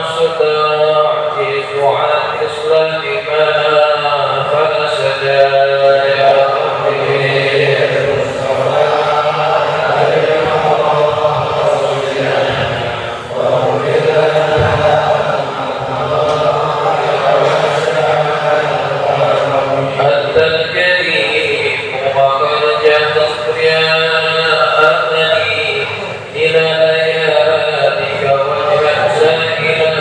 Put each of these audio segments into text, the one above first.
أستعجز عن إصلاح ما فسد يا ربي أنت الكريم وقد جهزت رياءني إلى آياتك وجها سائلا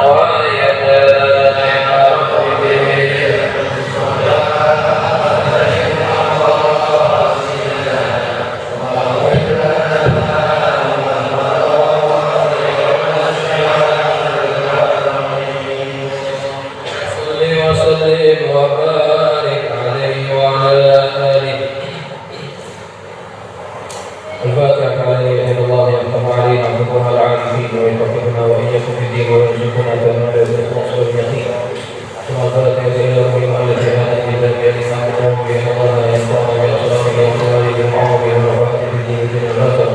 ويدا يا ربي صل وسلم وبارك عليه وعلى آله. الفاتحة عليه إلى الله يفتح علينا فتوح العارفين ويفقهنا وإياكم في الدين ويرزقنا تمام الإخلاص واليقين. ثم الفاتحة إلى المهم التي هانت بتنبيهنا وقوم بها الله ينفعنا بأسرارنا وأموالنا بالمعروف والمعروف في الدين دين البشر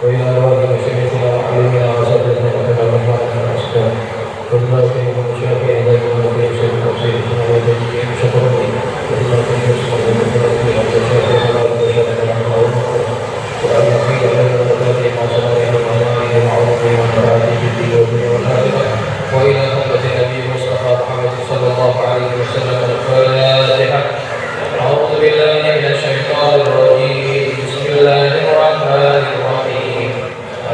وإلى أرواح مشايخنا وعلمنا وأساتذتنا وكما رحمنا الأسلام. والله كريم وشافي عليكم وكريم سيد التفسير وتجيب شكرني والله كريم يسمع وكريم وشافي على وشافي وأن يقيل لنا وتاتي ما صنعه المعاني المعروف والمعاني في الدين والدنيا والآخرة وإلى أمة النبي المصطفى محمد صلى الله عليه وسلم. الفاتحة. أعوذ بالله من الشيطان الرجيم. بسم الله الرحمن الرحيم.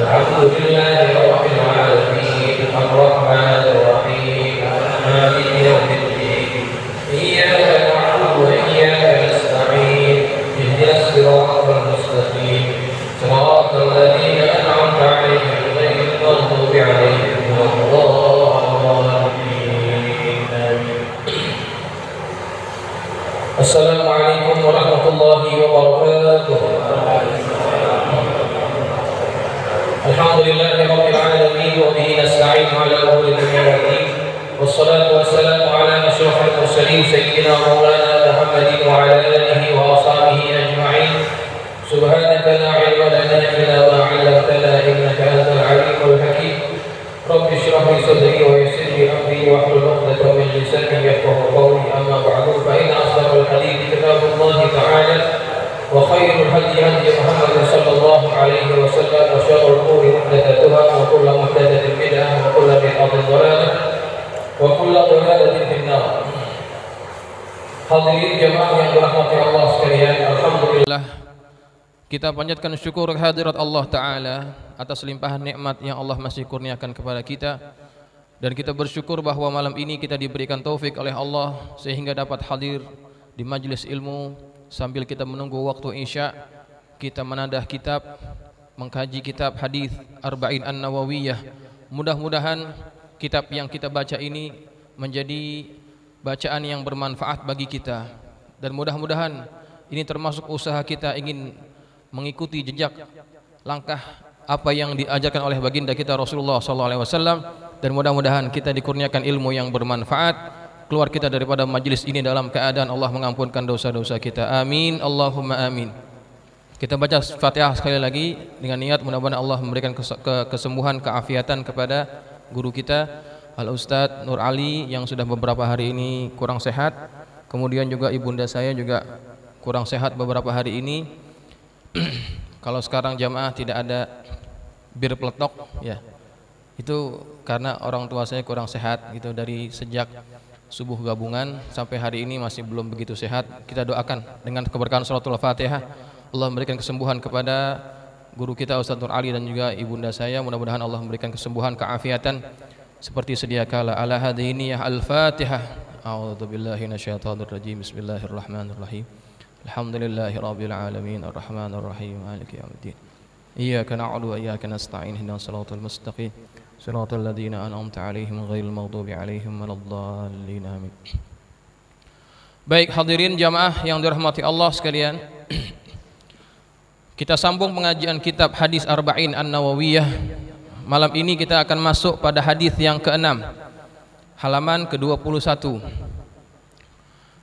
الحمد لله رب العالمين الرحمن الرحيم مالك يوم الدين إياك نعبد وإياك نستعين اهدنا الصراط المستقيم صراط الذين أنعمت عليهم غير المغضوب عليهم ولا الضالين. السلام عليكم ورحمة الله وبركاته. الحمد لله رب العالمين وبه نستعين على أمور الدنيا والدين والصلاة والسلام على أشرف المرسلين سيدنا مولانا محمد وعلى آله وأصحابه أجمعين. سبحانك لا علم لنا إلا ما علمتنا إنك أنت العليم الحكيم. رب اشرح لي صدري ويسر لي أمري واحلل عقدة من لساني يفقهوا قولي. أما بعد فإن أصدق الحديث كتاب الله تعالى وخير الهدي هدي محمد صلى الله عليه وسلم وشر الأمور محدثاتها وكل محدثة بدعة وكل بدعة ضلالة وكل ضلالة في النار. Hadirin jemaah yang dirahmati Allah sekalian, alhamdulillah kita panjatkan syukur kehadirat Allah Ta'ala atas limpahan nikmat yang Allah masih kurniakan kepada kita. Dan kita bersyukur bahwa malam ini kita diberikan taufik oleh Allah sehingga dapat hadir di majlis ilmu sambil kita menunggu waktu Isya. Kita menadah kitab, mengkaji kitab hadis Arba'in An-Nawawiyah. Mudah-mudahan kitab yang kita baca ini menjadi bacaan yang bermanfaat bagi kita. Dan mudah-mudahan ini termasuk usaha kita ingin mengikuti jejak langkah apa yang diajarkan oleh baginda kita Rasulullah SAW. Dan mudah-mudahan kita dikurniakan ilmu yang bermanfaat, keluar kita daripada majlis ini dalam keadaan Allah mengampunkan dosa-dosa kita. Amin, Allahumma amin. Kita baca Fatihah sekali lagi dengan niat mudah-mudahan Allah memberikan kesembuhan, keafiatan kepada guru kita Al-Ustadz Nur Ali yang sudah beberapa hari ini kurang sehat. Kemudian juga ibunda saya juga kurang sehat beberapa hari ini. Kalau sekarang jamaah tidak ada bir peletok ya, itu karena orang tua saya kurang sehat gitu. Dari sejak subuh gabungan sampai hari ini masih belum begitu sehat. Kita doakan dengan keberkahan suratul Fatihah Allah memberikan kesembuhan kepada guru kita Ustadz Nur Ali dan juga ibunda saya. Mudah-mudahan Allah memberikan kesembuhan, keafiatan seperti sedia kala. Ala hadiniyah al-Fatihah. A'udzubillahi minasyaitonir rajim. Bismillahirrahmanirrahim. Alhamdulillahirabbil alamin arrahmanir rahim maliki yaumiddin. Iyyaka na'budu wa iyyaka nasta'in ihdinas siratal mustaqim siratal ladzina an'amta 'alaihim ghairil maghdubi 'alaihim waladdallin. Amin. Baik hadirin jamaah yang dirahmati Allah sekalian. Kita sambung pengajian kitab hadis Arba'in An-Nawawiyah. Malam ini kita akan masuk pada hadis yang ke-6, halaman ke-21.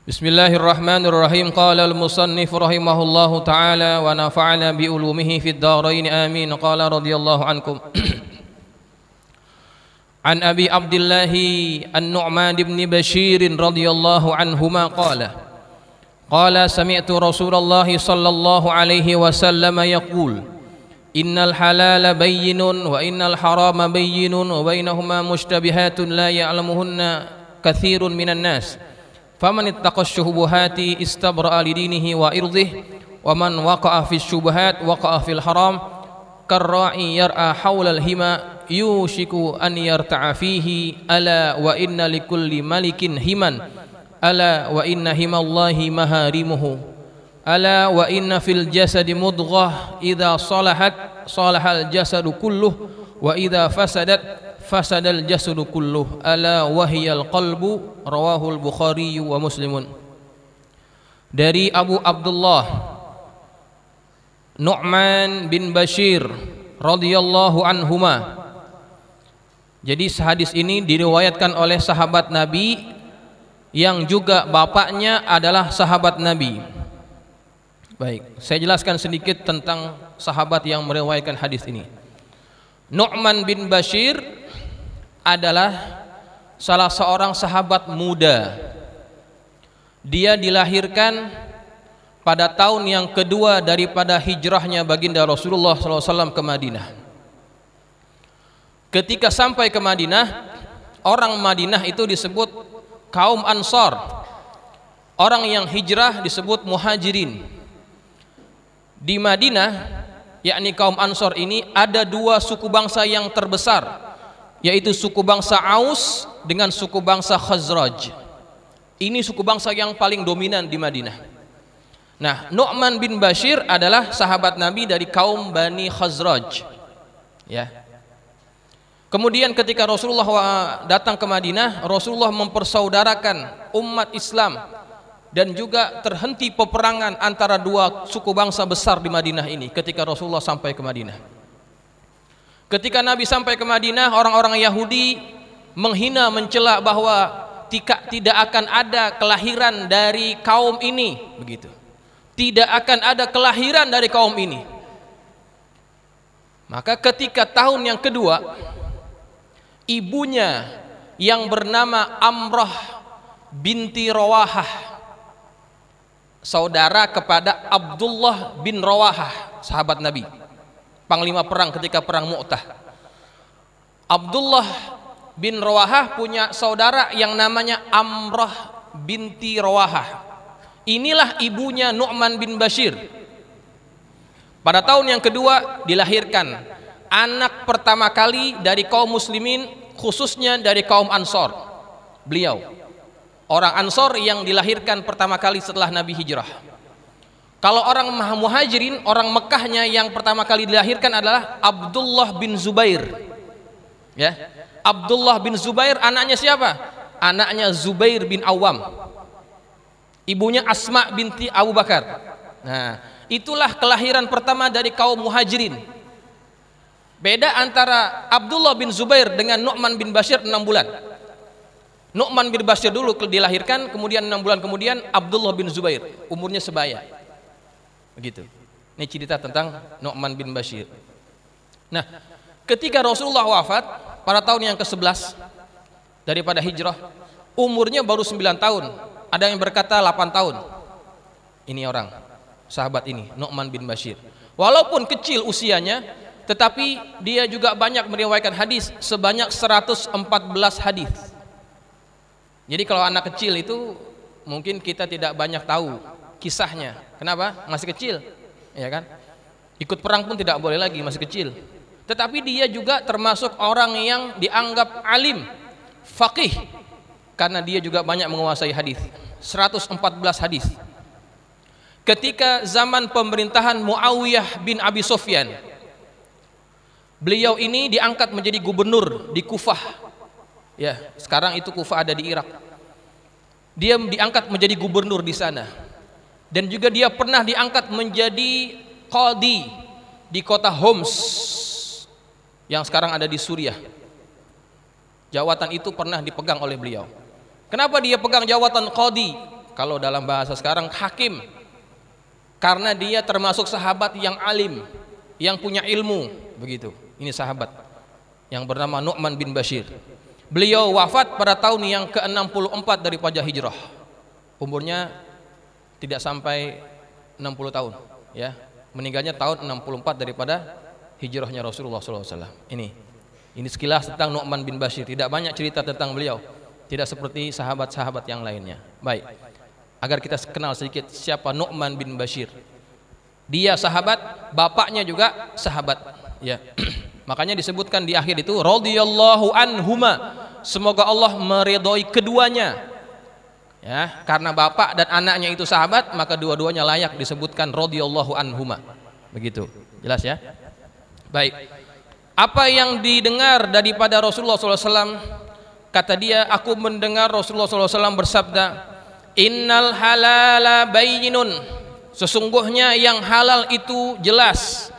Bismillahirrahmanirrahim. Qala al-musannif rahimahullahu ta'ala wa nafa'ana bi ulumihi fid dharain amin. Qala radhiyallahu ankum. An Abi Abdullah An-Nu'man bin Bashir radhiyallahu anhuma qala sami'tu Rasulullah sallallahu alaihi wasallam yaqul innal halala bayyinun wa innal harama bayyinun wa bainahuma mushtabihatun la ya'lamuhunna katsirun minan nas faman ittaqash syubuhati istabra'a lidinihi wa irdihi wa man waqa'a fis syubuhat waqa'a fil haram karra'i yar'a hawlal hima yushiku an yarta'a fihi ala wa inna likulli malikin himan ala wa inna himallahi maharimuhu ala wa inna fil jasadi mudghah idza salahat salahal jasadu kulluh wa idza fasadat fasadal jasadu kulluh ala wahiyal qalbu rawahul Bukhari wa Muslimun. Dari Abu Abdullah Nu'man bin Bashir radhiyallahu anhuma. Jadi hadis ini diriwayatkan oleh sahabat Nabi yang juga bapaknya adalah sahabat Nabi. Baik, saya jelaskan sedikit tentang sahabat yang meriwayatkan hadis ini. Nu'man bin Bashir adalah salah seorang sahabat muda. Dia dilahirkan pada tahun yang kedua daripada hijrahnya baginda Rasulullah SAW ke Madinah. Ketika sampai ke Madinah, orang Madinah itu disebut kaum Ansar. Orang yang hijrah disebut Muhajirin. Di Madinah, yakni kaum Ansar ini ada dua suku bangsa yang terbesar, yaitu suku bangsa Aus dengan suku bangsa Khazraj. Ini suku bangsa yang paling dominan di Madinah. Nah, Nu'man bin Bashir adalah sahabat Nabi dari kaum Bani Khazraj. Ya. Kemudian ketika Rasulullah datang ke Madinah, Rasulullah mempersaudarakan umat Islam dan juga terhenti peperangan antara dua suku bangsa besar di Madinah ini ketika Rasulullah sampai ke Madinah. Ketika Nabi sampai ke Madinah, orang-orang Yahudi menghina, mencela bahwa tidak akan ada kelahiran dari kaum ini, begitu. Tidak akan ada kelahiran dari kaum ini. Maka ketika tahun yang kedua, ibunya yang bernama Amrah binti Rawahah, saudara kepada Abdullah bin Rawahah, sahabat Nabi, panglima perang ketika perang Mu'tah. Abdullah bin Rawahah punya saudara yang namanya Amrah binti Rawahah. Inilah ibunya Nu'man bin Bashir. Pada tahun yang kedua dilahirkan anak pertama kali dari kaum muslimin, khususnya dari kaum Ansor. Beliau orang Ansor yang dilahirkan pertama kali setelah Nabi hijrah. Kalau orang Muhajirin, orang Mekahnya yang pertama kali dilahirkan adalah Abdullah bin Zubair. Ya, Abdullah bin Zubair anaknya siapa? Anaknya Zubair bin Awam. Ibunya Asma binti Abu Bakar. Nah, itulah kelahiran pertama dari kaum Muhajirin. Beda antara Abdullah bin Zubair dengan Nu'man bin Bashir 6 bulan. Nu'man bin Bashir dulu dilahirkan, kemudian 6 bulan kemudian Abdullah bin Zubair, umurnya sebaya. Begitu. Ini cerita tentang Nu'man bin Bashir. Nah, ketika Rasulullah wafat pada tahun yang ke-11 daripada hijrah, umurnya baru 9 tahun. Ada yang berkata 8 tahun. Ini orang, sahabat ini, Nu'man bin Bashir. Walaupun kecil usianya, tetapi dia juga banyak meriwayatkan hadis, sebanyak 114 hadis. Jadi kalau anak kecil itu mungkin kita tidak banyak tahu kisahnya. Kenapa? Masih kecil, ya kan? Ikut perang pun tidak boleh lagi, masih kecil. Tetapi dia juga termasuk orang yang dianggap alim, faqih, karena dia juga banyak menguasai hadis. 114 hadis. Ketika zaman pemerintahan Muawiyah bin Abi Sufyan, beliau ini diangkat menjadi gubernur di Kufah. Ya, sekarang itu Kufah ada di Irak. Dia diangkat menjadi gubernur di sana. Dan juga dia pernah diangkat menjadi qadi di kota Homs yang sekarang ada di Suriah. Jawatan itu pernah dipegang oleh beliau. Kenapa dia pegang jawatan qadi? Kalau dalam bahasa sekarang hakim. Karena dia termasuk sahabat yang alim, yang punya ilmu, begitu. Ini sahabat. yang bernama Nu'man bin Bashir. Beliau wafat pada tahun yang ke-64 daripada hijrah. Umurnya tidak sampai 60 tahun, ya. Meninggalnya tahun 64 daripada hijrahnya Rasulullah SAW. Ini sekilas tentang Nu'man bin Bashir. Tidak banyak cerita tentang beliau, tidak seperti sahabat-sahabat yang lainnya. Baik, agar kita kenal sedikit siapa Nu'man bin Bashir. Dia sahabat, bapaknya juga sahabat, ya. Makanya disebutkan di akhir itu radhiyallahu anhuma, semoga Allah meridhoi keduanya, ya. Karena bapak dan anaknya itu sahabat, maka dua-duanya layak disebutkan radhiyallahu anhuma. Begitu, jelas ya. Baik, apa yang didengar daripada Rasulullah SAW? Kata dia, aku mendengar Rasulullah SAW bersabda, innal halala bayyinun, sesungguhnya yang halal itu jelas,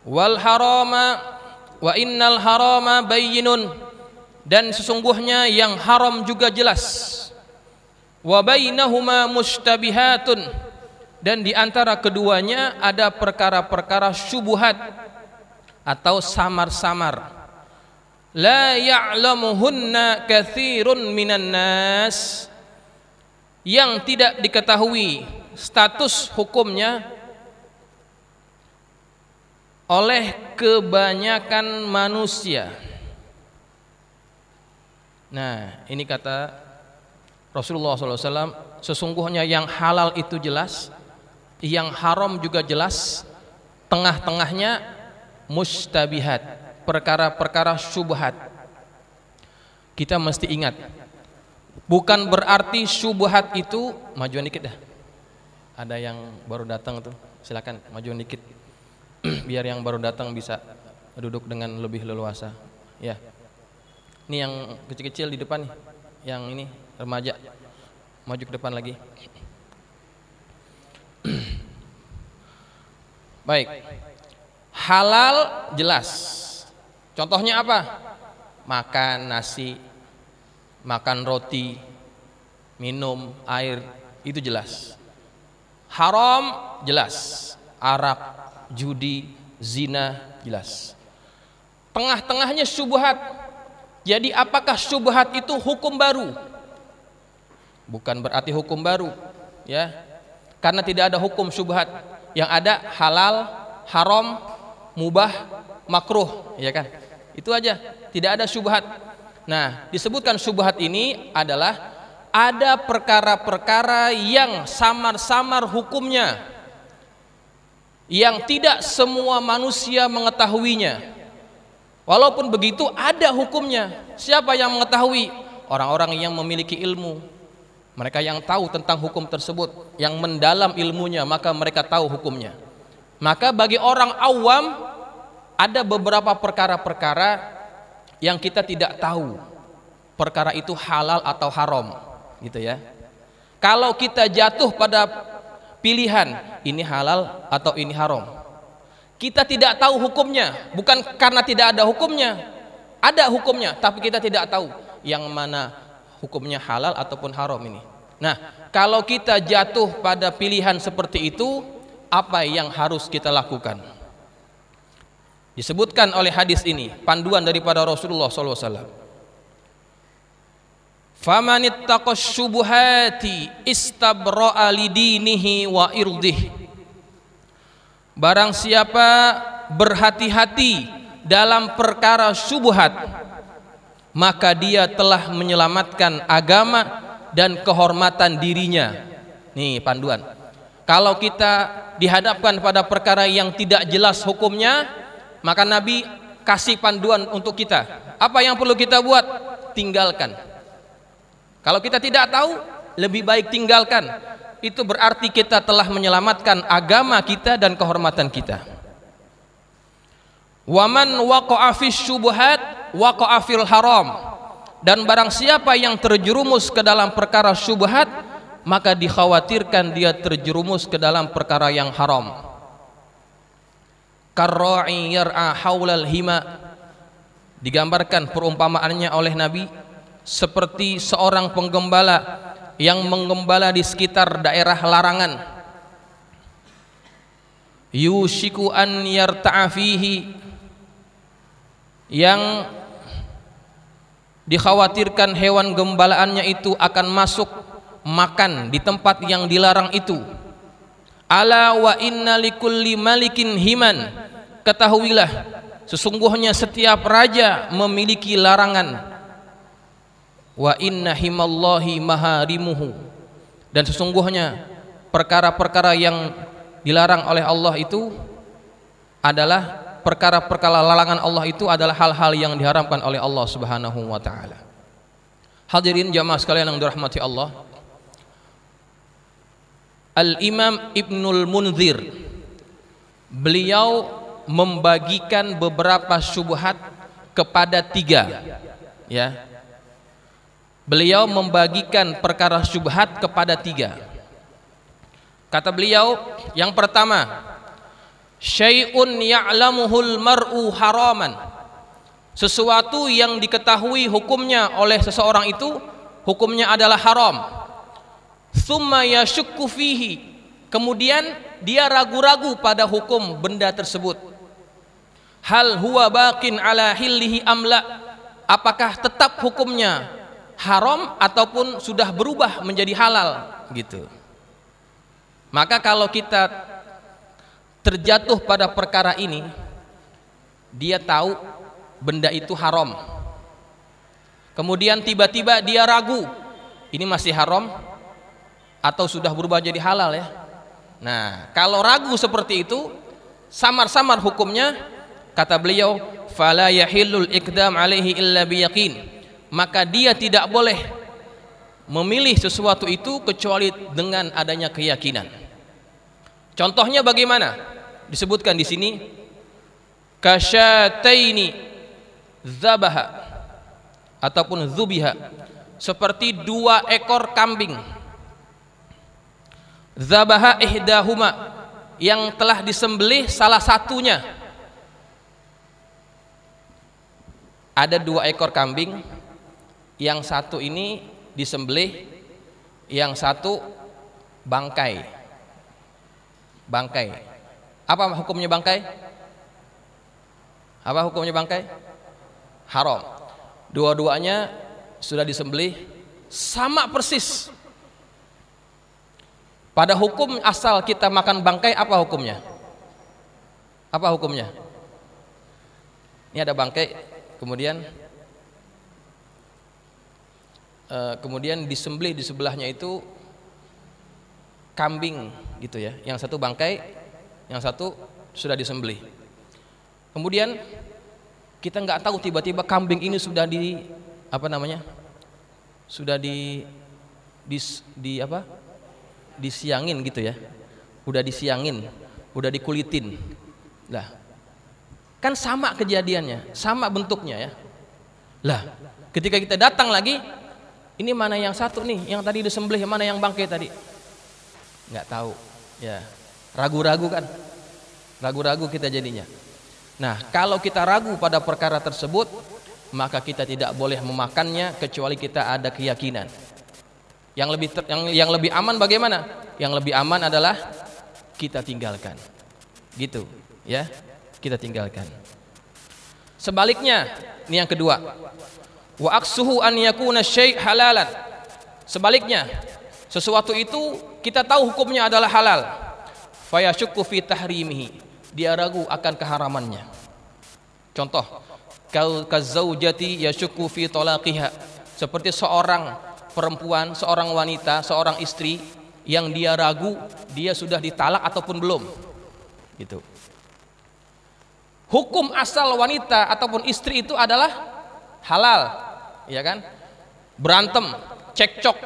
wal harama wa innal harama bayyinun, dan sesungguhnya yang haram juga jelas, wa bainahuma mushtabihatun, dan di antara keduanya ada perkara-perkara syubhat atau samar-samar, la ya'lamuhunna katsirun minan nas, yang tidak diketahui status hukumnya oleh kebanyakan manusia. Nah, ini kata Rasulullah SAW, sesungguhnya yang halal itu jelas, yang haram juga jelas, tengah-tengahnya mustabihat, perkara-perkara syubhat. Kita mesti ingat, bukan berarti syubhat itu, majuan dikit dah. Ada yang baru datang tuh, silakan majuan dikit. Biar yang baru datang bisa duduk dengan lebih leluasa, ya. Ini yang kecil-kecil di depan nih, yang ini remaja, maju ke depan lagi. Baik, halal jelas. Contohnya apa? Makan nasi, makan roti, minum air, itu jelas. Haram jelas, arak, judi, zina, jelas. Tengah-tengahnya syubhat. Jadi apakah syubhat itu hukum baru? Bukan berarti hukum baru, ya. Karena tidak ada hukum syubhat. Yang ada halal, haram, mubah, makruh, ya kan? Itu aja, tidak ada syubhat. Nah, disebutkan syubhat ini adalah ada perkara-perkara yang samar-samar hukumnya, yang tidak semua manusia mengetahuinya. Walaupun begitu ada hukumnya. Siapa yang mengetahui? Orang-orang yang memiliki ilmu. Mereka yang tahu tentang hukum tersebut, yang mendalam ilmunya, maka mereka tahu hukumnya. Maka bagi orang awam ada beberapa perkara-perkara yang kita tidak tahu perkara itu halal atau haram, gitu ya. Kalau kita jatuh pada pilihan ini halal atau ini haram, kita tidak tahu hukumnya, bukan karena tidak ada hukumnya, ada hukumnya, tapi kita tidak tahu yang mana hukumnya halal ataupun haram ini. Nah, kalau kita jatuh pada pilihan seperti itu, apa yang harus kita lakukan? Disebutkan oleh hadis ini, panduan daripada Rasulullah SAW. Famanittaqash syubuhati istabra'a lidinihi wa irdih. Barang siapa berhati-hati dalam perkara syubhat, maka dia telah menyelamatkan agama dan kehormatan dirinya. Nih panduan. Kalau kita dihadapkan pada perkara yang tidak jelas hukumnya, maka Nabi kasih panduan untuk kita. Apa yang perlu kita buat? Tinggalkan. Kalau kita tidak tahu, lebih baik tinggalkan. Itu berarti kita telah menyelamatkan agama kita dan kehormatan kita. Waman waqa'a fis syubhat waqa'a fil haram. Dan barang siapa yang terjerumus ke dalam perkara syubhat, maka dikhawatirkan dia terjerumus ke dalam perkara yang haram. Karra'i yar'a haulal hima. Digambarkan perumpamaannya oleh Nabi seperti seorang penggembala yang menggembala di sekitar daerah larangan. Yushiku an yarta'a fihi, yang dikhawatirkan hewan gembalaannya itu akan masuk makan di tempat yang dilarang itu. Ala wa inna likulli malikin himan, ketahuilah sesungguhnya setiap raja memiliki larangan. Wa inna himallahi maharimuhu, dan sesungguhnya perkara-perkara yang dilarang oleh Allah itu adalah perkara-perkara larangan Allah itu adalah hal-hal yang diharamkan oleh Allah Subhanahu wa taala. Hadirin jamaah sekalian yang dirahmati Allah, Al-Imam Ibnul Munzir beliau membagikan beberapa syubhat kepada tiga, ya. Beliau membagikan perkara syubhat kepada tiga. Kata beliau, yang pertama, syai'un ya'lamuhul mar'u haraman, sesuatu yang diketahui hukumnya oleh seseorang itu hukumnya adalah haram. Tsumma yashukku fihi, kemudian dia ragu-ragu pada hukum benda tersebut. Hal huwa baqin ala hillihi amla, apakah tetap hukumnya haram ataupun sudah berubah menjadi halal gitu. Maka kalau kita terjatuh pada perkara ini, dia tahu benda itu haram, kemudian tiba-tiba dia ragu, ini masih haram atau sudah berubah jadi halal ya. Nah, kalau ragu seperti itu, samar-samar hukumnya, kata beliau, fala yahillul iqdam alaihi illa biyaqin, maka dia tidak boleh memilih sesuatu itu kecuali dengan adanya keyakinan. Contohnya bagaimana? Disebutkan di sini, kasyataini zabaha ataupun zubiha, seperti 2 ekor kambing. Zabaha ihdahuma, yang telah disembelih salah satunya. Ada 2 ekor kambing, yang satu ini disembelih, yang satu bangkai. Bangkai. Apa hukumnya bangkai? Apa hukumnya bangkai? Haram. Dua-duanya sudah disembelih sama persis. Pada hukum asal kita makan bangkai, apa hukumnya? Apa hukumnya? Ini ada bangkai, kemudian disembelih di sebelahnya itu kambing gitu ya. Yang satu bangkai, yang satu sudah disembelih. Kemudian kita nggak tahu, tiba-tiba kambing ini sudah sudah disiangin gitu ya. Udah disiangin, udah dikulitin. Lah, kan sama kejadiannya, sama bentuknya ya. Lah, ketika kita datang lagi, ini mana yang satu nih, yang tadi disembelih, mana yang bangkai tadi? Nggak tahu ya, ragu-ragu kan, ragu-ragu kita jadinya. Nah, kalau kita ragu pada perkara tersebut, maka kita tidak boleh memakannya kecuali kita ada keyakinan. Yang lebih aman bagaimana? Yang lebih aman adalah kita tinggalkan, gitu ya, kita tinggalkan. Sebaliknya, ini yang kedua, wa aksuhu an yakuna syai' halalan, sebaliknya, sesuatu itu kita tahu hukumnya adalah halal, fayashukku fi tahrimihi, dia ragu akan keharamannya. Contoh, kazaujati yashukku fi talaqiha, seperti seorang perempuan, seorang wanita, seorang istri yang dia ragu dia sudah ditalak ataupun belum gitu. Hukum asal wanita ataupun istri itu adalah halal, ya kan? Berantem, cekcok,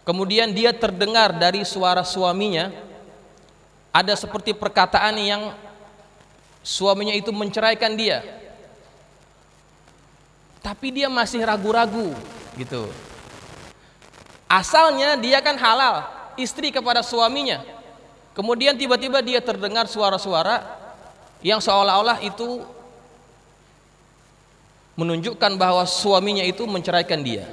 kemudian dia terdengar dari suara suaminya ada seperti perkataan yang suaminya itu menceraikan dia, tapi dia masih ragu-ragu gitu. Asalnya dia kan halal, istri kepada suaminya, kemudian tiba-tiba dia terdengar suara-suara yang seolah-olah itu menunjukkan bahwa suaminya itu menceraikan dia.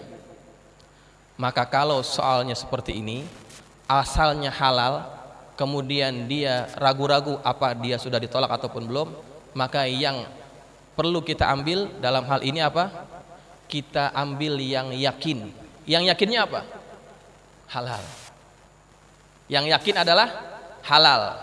Maka kalau soalnya seperti ini, asalnya halal, kemudian dia ragu-ragu apa dia sudah ditolak ataupun belum, maka yang perlu kita ambil dalam hal ini apa? Kita ambil yang yakin. Yang yakinnya apa? Halal. Yang yakin adalah halal.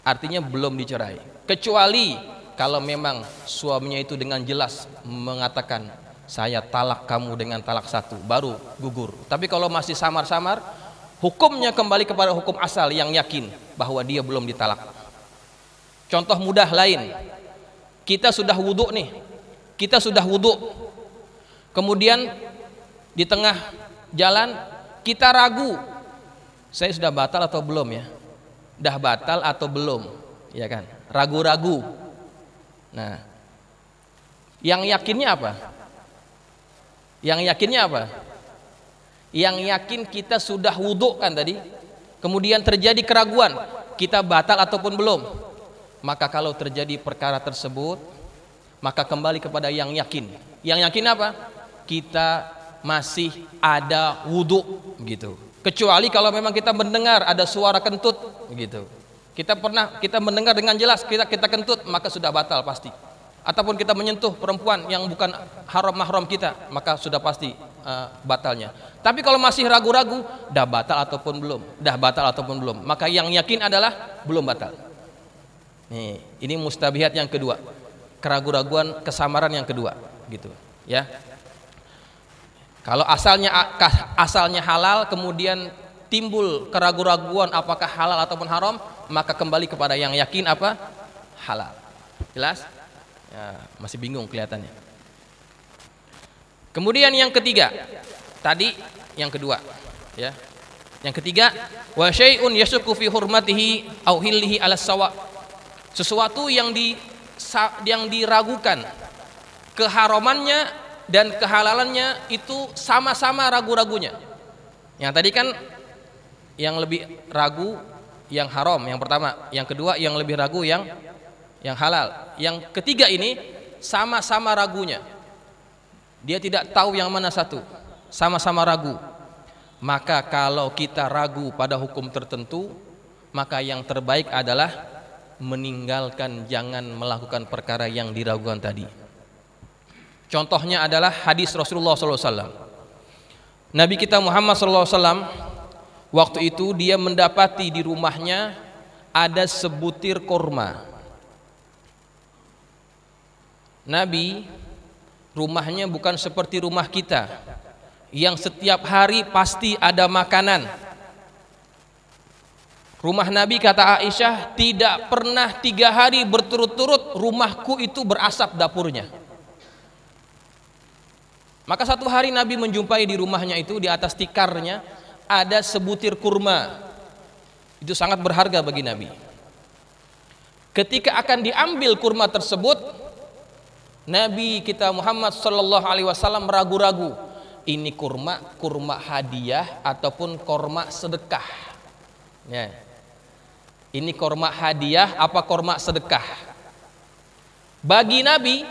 Artinya belum dicerai. Kecuali kalau memang suaminya itu dengan jelas mengatakan saya talak kamu dengan talak satu, baru gugur. Tapi kalau masih samar-samar, hukumnya kembali kepada hukum asal yang yakin bahwa dia belum ditalak. Contoh mudah lain, kita sudah wudhu nih, kemudian di tengah jalan kita ragu, saya sudah batal atau belum ya? Dah batal atau belum? Ya kan? Ragu-ragu. Nah, yang yakinnya apa? Yang yakin kita sudah wudhu kan tadi, kemudian terjadi keraguan, kita batal ataupun belum. Maka kalau terjadi perkara tersebut, maka kembali kepada yang yakin. Yang yakin apa? Kita masih ada wudhu, gitu. Kecuali kalau memang kita mendengar ada suara kentut, gitu. Kita mendengar dengan jelas kita kentut, maka sudah batal pasti. Ataupun kita menyentuh perempuan yang bukan haram mahram kita, maka sudah pasti batalnya. Tapi kalau masih ragu-ragu, dah batal ataupun belum, maka yang yakin adalah belum batal. Nih, ini mustabihat yang kedua, keraguan-raguan kesamaran yang kedua, gitu, ya. Kalau asalnya halal, kemudian timbul keraguan-raguan apakah halal ataupun haram, maka kembali kepada yang yakin apa? Halal. Jelas? Ya, masih bingung kelihatannya. Kemudian yang ketiga, tadi yang kedua, ya. Yang ketiga, wa syai'un yashukku fi hurmatihi au hillihi 'ala sawa. Sesuatu yang diragukan keharamannya dan kehalalannya itu sama-sama ragu-ragunya. Yang tadi kan yang lebih ragu yang haram yang pertama, yang kedua yang lebih ragu yang halal. Yang ketiga ini sama-sama ragunya. Dia tidak tahu yang mana satu, sama-sama ragu. Maka kalau kita ragu pada hukum tertentu, maka yang terbaik adalah meninggalkan, jangan melakukan perkara yang diragukan tadi. Contohnya adalah hadis Rasulullah SAW. Nabi kita Muhammad SAW waktu itu dia mendapati di rumahnya ada sebutir kurma. Nabi rumahnya bukan seperti rumah kita yang setiap hari pasti ada makanan. Rumah Nabi, kata Aisyah, tidak pernah 3 hari berturut-turut rumahku itu berasap dapurnya. Maka satu hari Nabi menjumpai di rumahnya itu, di atas tikarnya ada sebutir kurma. Itu sangat berharga bagi Nabi. Ketika akan diambil kurma tersebut, Nabi kita Muhammad SAW ragu-ragu, ini kurma hadiah ataupun kurma sedekah. Ya. Ini kurma hadiah apa kurma sedekah? Bagi Nabi,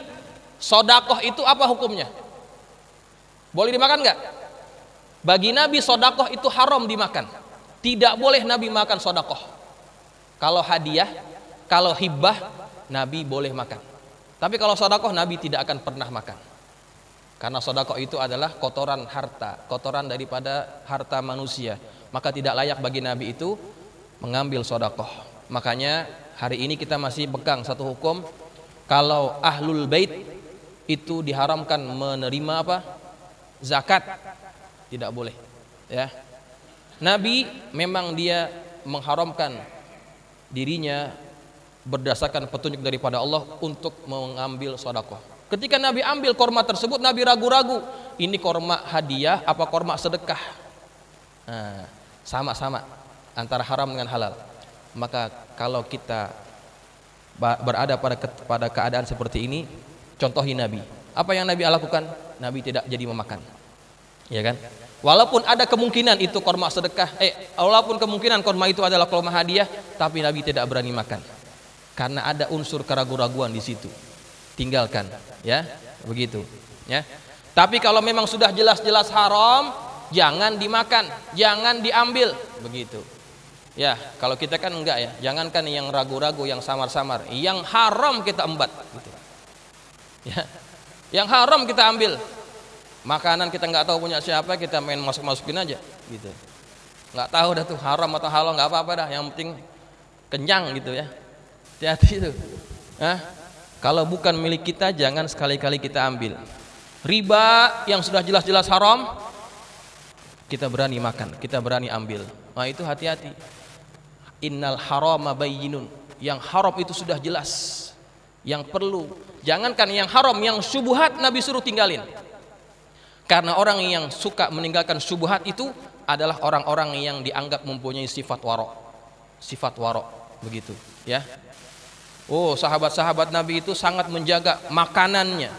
sodakoh itu apa hukumnya? Boleh dimakan nggak? Bagi Nabi sodakoh itu haram dimakan. Tidak boleh Nabi makan sodakoh. Kalau hadiah, kalau hibah, Nabi boleh makan. Tapi kalau sodakoh, Nabi tidak akan pernah makan. Karena sodakoh itu adalah kotoran harta, kotoran daripada harta manusia. Maka tidak layak bagi Nabi itu mengambil sodakoh. Makanya hari ini kita masih pegang satu hukum, kalau ahlul bait itu diharamkan menerima apa? Zakat, tidak boleh, ya. Nabi memang dia mengharamkan dirinya berdasarkan petunjuk daripada Allah untuk mengambil sodakoh. Ketika Nabi ambil korma tersebut, Nabi ragu-ragu, ini korma hadiah apa korma sedekah? Nah, sama-sama antara haram dengan halal. Maka kalau kita berada pada keadaan seperti ini, contohi Nabi. Apa yang Nabi lakukan? Nabi tidak jadi memakan, ya kan? Walaupun ada kemungkinan itu korma sedekah, walaupun kemungkinan korma itu adalah korma hadiah, tapi Nabi tidak berani makan karena ada unsur keraguan-raguan di situ. Tinggalkan, ya, begitu, ya. Tapi kalau memang sudah jelas-jelas haram, jangan dimakan, jangan diambil, begitu. Ya, kalau kita kan enggak ya, jangankan yang ragu-ragu, yang samar-samar, yang haram kita embat, gitu. Ya. Yang haram kita ambil. Makanan kita nggak tahu punya siapa, kita main masukin aja gitu. Nggak tahu dah tuh haram atau halal, nggak apa-apa dah, yang penting kenyang gitu ya. Hati-hati itu. Kalau bukan milik kita jangan sekali-kali kita ambil. Riba yang sudah jelas-jelas haram kita berani makan, kita berani ambil. Nah itu hati-hati. Innal harama bayyinun. Yang haram itu sudah jelas. Yang perlu, jangankan yang haram, yang syubhat Nabi suruh tinggalin. Karena orang yang suka meninggalkan syubhat itu adalah orang-orang yang dianggap mempunyai sifat warok. Sifat warok, begitu ya. Oh, sahabat-sahabat Nabi itu sangat menjaga makanannya.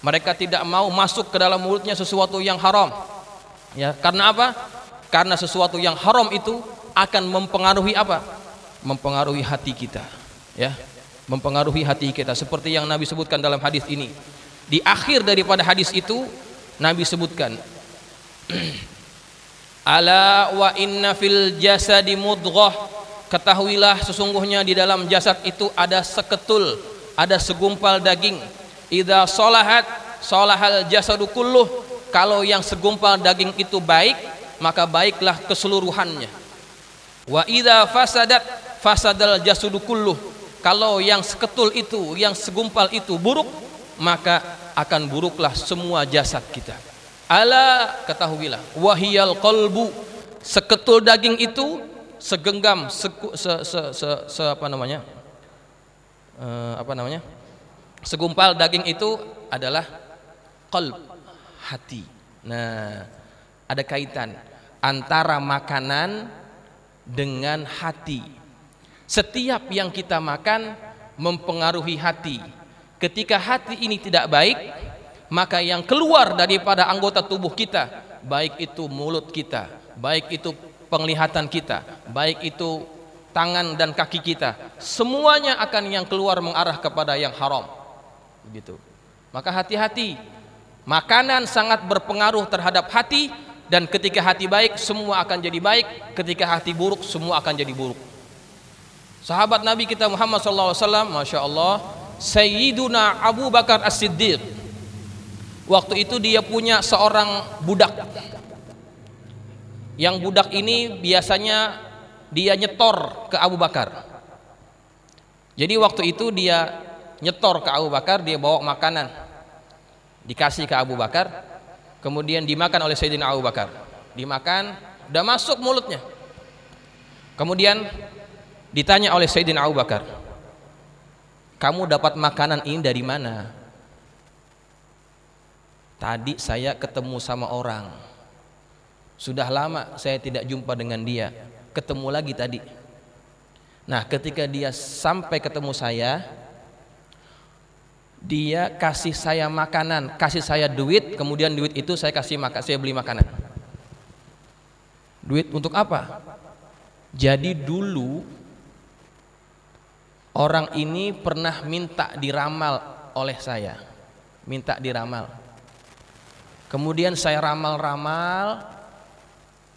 Mereka tidak mau masuk ke dalam mulutnya sesuatu yang haram. Ya, karena apa? Karena sesuatu yang haram itu akan mempengaruhi apa? Mempengaruhi hati kita, ya. Mempengaruhi hati kita seperti yang Nabi sebutkan dalam hadis ini. Di akhir daripada hadis itu Nabi sebutkan ala wa inna fil jasadi mudghah, ketahuilah sesungguhnya di dalam jasad itu ada seketul, ada segumpal daging. Idza sholahat sholahal jasadu kulluh, kalau yang segumpal daging itu baik maka baiklah keseluruhannya. Wa idza fasadat fasadal jasadu kulluh, kalau yang seketul itu, yang segumpal itu buruk, maka akan buruklah semua jasad kita. Ala, ketahuilah, wahiyal qalbu, seketul daging itu segenggam segumpal daging itu adalah qalb, hati. Nah, ada kaitan antara makanan dengan hati. Setiap yang kita makan mempengaruhi hati. Ketika hati ini tidak baik, maka yang keluar daripada anggota tubuh kita, baik itu mulut kita, baik itu penglihatan kita, baik itu tangan dan kaki kita, semuanya akan yang keluar mengarah kepada yang haram. Begitu. Maka hati-hati. Makanan sangat berpengaruh terhadap hati, dan ketika hati baik semua akan jadi baik, ketika hati buruk semua akan jadi buruk. Sahabat Nabi kita Muhammad SAW, Masya Allah, Sayyiduna Abu Bakar As-Siddiq, waktu itu dia punya seorang budak. Yang budak ini biasanya dia nyetor ke Abu Bakar. Jadi waktu itu dia nyetor ke Abu Bakar, dia bawa makanan, dikasih ke Abu Bakar, kemudian dimakan oleh Sayyidina Abu Bakar. Dimakan, udah masuk mulutnya. Kemudian ditanya oleh Sayyidina Abu Bakar, kamu dapat makanan ini dari mana? Tadi saya ketemu sama orang, sudah lama saya tidak jumpa dengan dia, ketemu lagi tadi. Nah, ketika dia sampai ketemu saya, dia kasih saya makanan, kasih saya duit, kemudian duit itu saya kasih saya beli makanan. Duit untuk apa? Jadi dulu orang ini pernah minta diramal oleh saya, minta diramal. Kemudian saya ramal-ramal,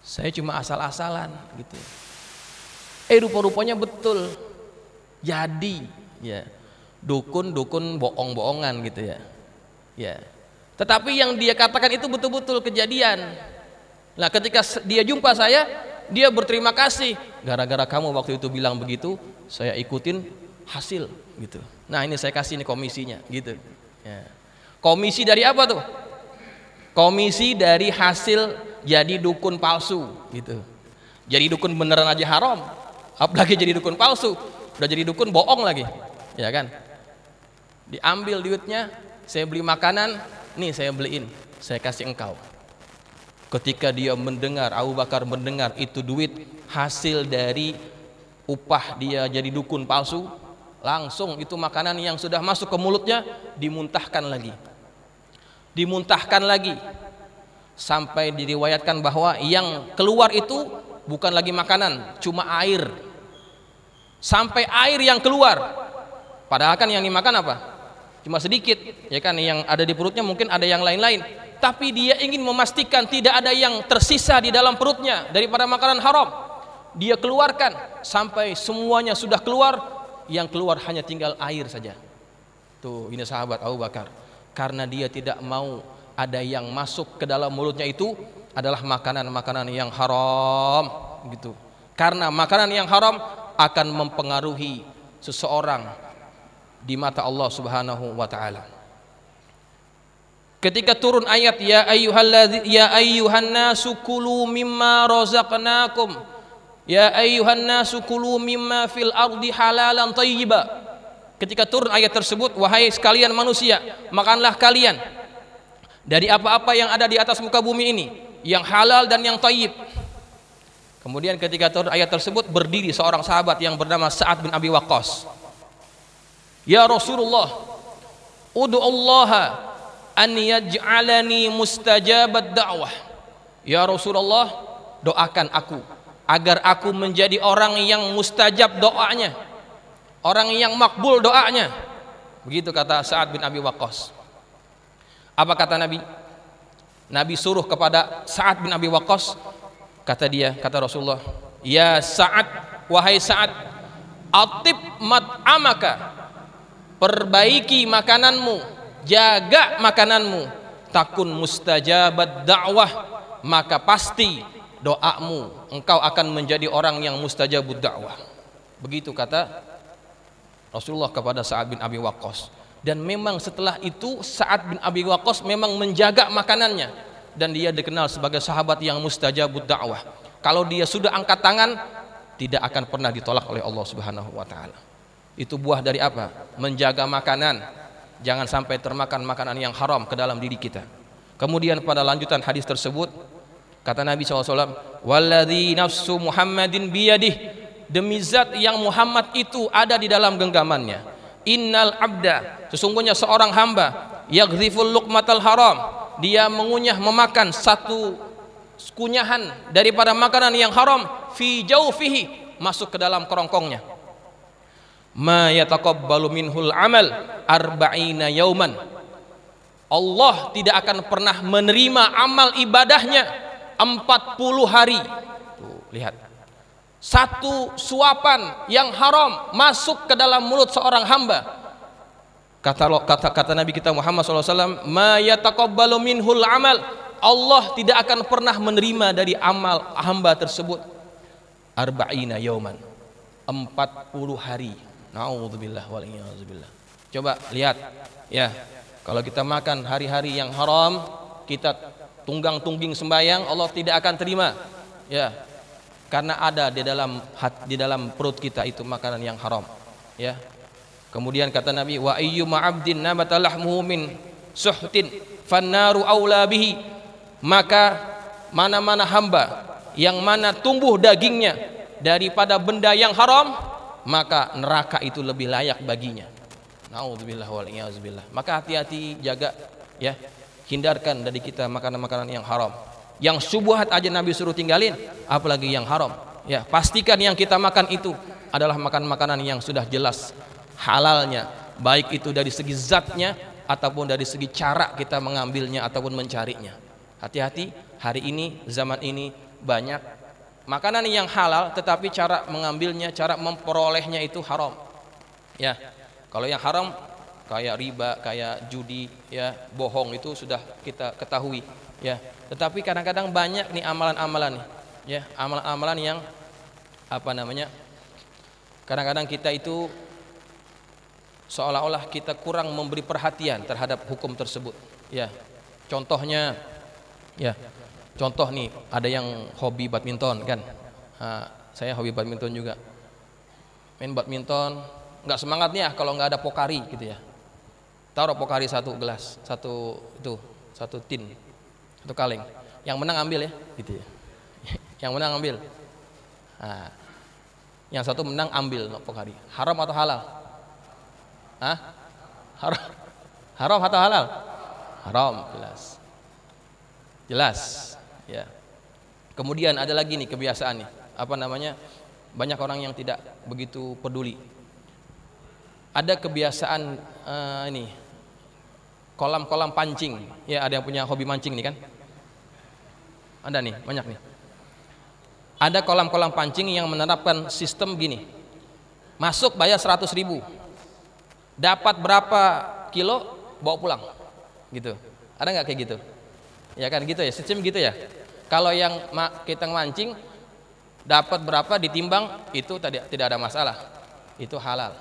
saya cuma asal-asalan gitu. Rupa-rupanya betul, jadi ya dukun-dukun bohong-bohongan gitu ya. Ya. Tetapi yang dia katakan itu betul-betul kejadian. Nah, ketika dia jumpa saya, dia berterima kasih. Gara-gara kamu waktu itu bilang begitu, saya ikutin hasil gitu. Nah, ini saya kasih ini komisinya gitu. Ya. Komisi dari apa tuh? Komisi dari hasil jadi dukun palsu gitu. Jadi dukun beneran aja haram, apalagi jadi dukun palsu. Udah jadi dukun bohong lagi, ya kan? Diambil duitnya, saya beli makanan, nih saya beliin, saya kasih engkau. Ketika dia mendengar, Abu Bakar mendengar itu duit hasil dari upah dia jadi dukun palsu, langsung itu makanan yang sudah masuk ke mulutnya dimuntahkan lagi. Dimuntahkan lagi sampai diriwayatkan bahwa yang keluar itu bukan lagi makanan, cuma air. Sampai air yang keluar. Padahal kan yang dimakan apa? Cuma sedikit, ya kan? Yang ada di perutnya mungkin ada yang lain-lain. Tapi dia ingin memastikan tidak ada yang tersisa di dalam perutnya daripada makanan haram. Dia keluarkan sampai semuanya sudah keluar, yang keluar hanya tinggal air saja. Tuh, ini sahabat Abu Bakar. Karena dia tidak mau ada yang masuk ke dalam mulutnya itu adalah makanan-makanan yang haram gitu. Karena makanan yang haram akan mempengaruhi seseorang di mata Allah Subhanahu wa taala. Ketika turun ayat ya ayyuhan nasu kulu mimma razaqnakum, ya ayyuhan nasu kulu mimma fil ardi halalan thayyiba. Ketika turun ayat tersebut, wahai sekalian manusia, makanlah kalian dari apa-apa yang ada di atas muka bumi ini, yang halal dan yang thayyib. Kemudian ketika turun ayat tersebut, berdiri seorang sahabat yang bernama Sa'ad bin Abi Waqqas. Ya Rasulullah, ud'ullaha an yaj'alani mustajabat da'wah. Ya Rasulullah, doakan aku agar aku menjadi orang yang mustajab doanya, orang yang makbul doanya. Begitu kata Sa'ad bin Abi Waqqas. Apa kata Nabi? Nabi suruh kepada Sa'ad bin Abi Waqqas, kata Rasulullah, ya Sa'ad, wahai Sa'ad, atib mat'amaka, perbaiki makananmu, jaga makananmu, takun mustajabat da'wah, maka pasti doamu engkau akan menjadi orang yang mustajabud da'wah. Begitu kata Rasulullah kepada Sa'ad bin Abi Waqqas. Dan memang setelah itu Sa'ad bin Abi Waqqas memang menjaga makanannya, dan dia dikenal sebagai sahabat yang mustajabud da'wah. Kalau dia sudah angkat tangan, tidak akan pernah ditolak oleh Allah Subhanahu wa taala. Itu buah dari apa? Menjaga makanan, jangan sampai termakan makanan yang haram ke dalam diri kita. Kemudian pada lanjutan hadis tersebut kata Nabi SAW, walladzi nafsu Muhammadin biyadih, demi zat yang Muhammad itu ada di dalam genggamannya, innal abda, sesungguhnya seorang hamba, yaghziful luqmatal haram, dia mengunyah memakan satu kunyahan daripada makanan yang haram, fi jaufihi, masuk ke dalam kerongkongnya, ma yataqabbalu minhul amal arba'ina yauman, Allah tidak akan pernah menerima amal ibadahnya 40 hari. Tuh, lihat, satu suapan yang haram masuk ke dalam mulut seorang hamba, kata Nabi kita Muhammad SAW, ma yataqabbalu minhul amal, Allah tidak akan pernah menerima dari amal hamba tersebut arba'ina yauman, 40 hari. Na'udzubillah wal iyadzubillah. Coba lihat ya, kalau kita makan hari-hari yang haram, kita tunggang-tungging sembahyang, Allah tidak akan terima ya, karena ada di dalam perut kita itu makanan yang haram ya. Kemudian kata Nabi, wa ayyuma 'abdin nabata lahmuhu min suhtin fannaru aula bihi, maka mana-mana hamba yang mana tumbuh dagingnya daripada benda yang haram, maka neraka itu lebih layak baginya. Na'udzubillah wal iyadzubillah. Maka hati-hati, jaga ya, hindarkan dari kita makanan-makanan yang haram. Yang syubhat aja Nabi suruh tinggalin, apalagi yang haram ya. Pastikan yang kita makan itu adalah makanan-makanan yang sudah jelas halalnya, baik itu dari segi zatnya ataupun dari segi cara kita mengambilnya ataupun mencarinya. Hati-hati, hari ini, zaman ini banyak makanan yang halal tetapi cara mengambilnya, cara memperolehnya itu haram ya. Kalau yang haram kayak riba, kayak judi ya, bohong, itu sudah kita ketahui ya. Tetapi kadang-kadang banyak nih amalan-amalan nih ya, amalan-amalan yang apa namanya, kadang-kadang kita itu seolah-olah kita kurang memberi perhatian terhadap hukum tersebut ya. Contohnya ya, contoh nih, ada yang hobi badminton kan. Saya hobi badminton juga, main badminton, nggak semangat nih ya kalau nggak ada pokari gitu ya. Taruh pokari satu gelas, satu tin, satu kaleng, yang menang ambil ya gitu ya. Yang menang ambil, yang satu menang ambil pokari. Haram atau halal? Haram atau halal? Haram, jelas ya. Kemudian ada lagi nih kebiasaan nih, apa namanya, banyak orang yang tidak begitu peduli. Ada kebiasaan ini kolam-kolam pancing ya. Ada yang punya hobi mancing nih kan, ada nih, banyak nih. Ada kolam-kolam pancing yang menerapkan sistem gini, masuk bayar 100.000, dapat berapa kilo bawa pulang, gitu. Ada nggak kayak gitu? Ya kan gitu ya, sistem gitu ya. Kalau yang kita mancing dapat berapa ditimbang itu tidak ada masalah, itu halal.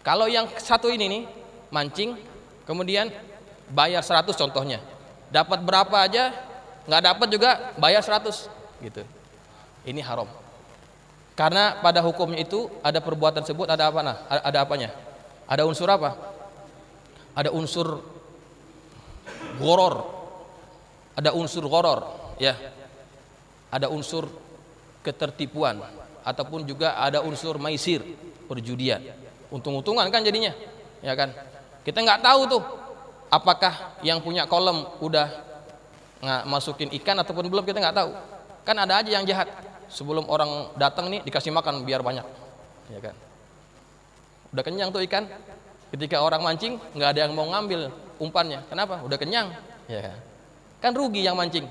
Kalau yang satu ini nih mancing kemudian bayar 100 contohnya, dapat berapa aja, nggak dapat juga bayar 100 gitu, ini haram. Karena pada hukumnya itu ada perbuatan tersebut ada apa? Nah, ada apanya? Ada unsur apa? Ada unsur gharar. Ada unsur gharar, ya. Ada unsur ketertipuan ataupun juga ada unsur maisir, perjudian. Untung-untungan kan jadinya, ya kan? Kita nggak tahu tuh apakah yang punya kolam udah masukin ikan ataupun belum, kita nggak tahu. Kan ada aja yang jahat. Sebelum orang datang nih dikasih makan biar banyak, ya kan? Udah kenyang tuh ikan. Ketika orang mancing nggak ada yang mau ngambil umpannya. Kenapa? Udah kenyang, ya kan rugi yang mancing.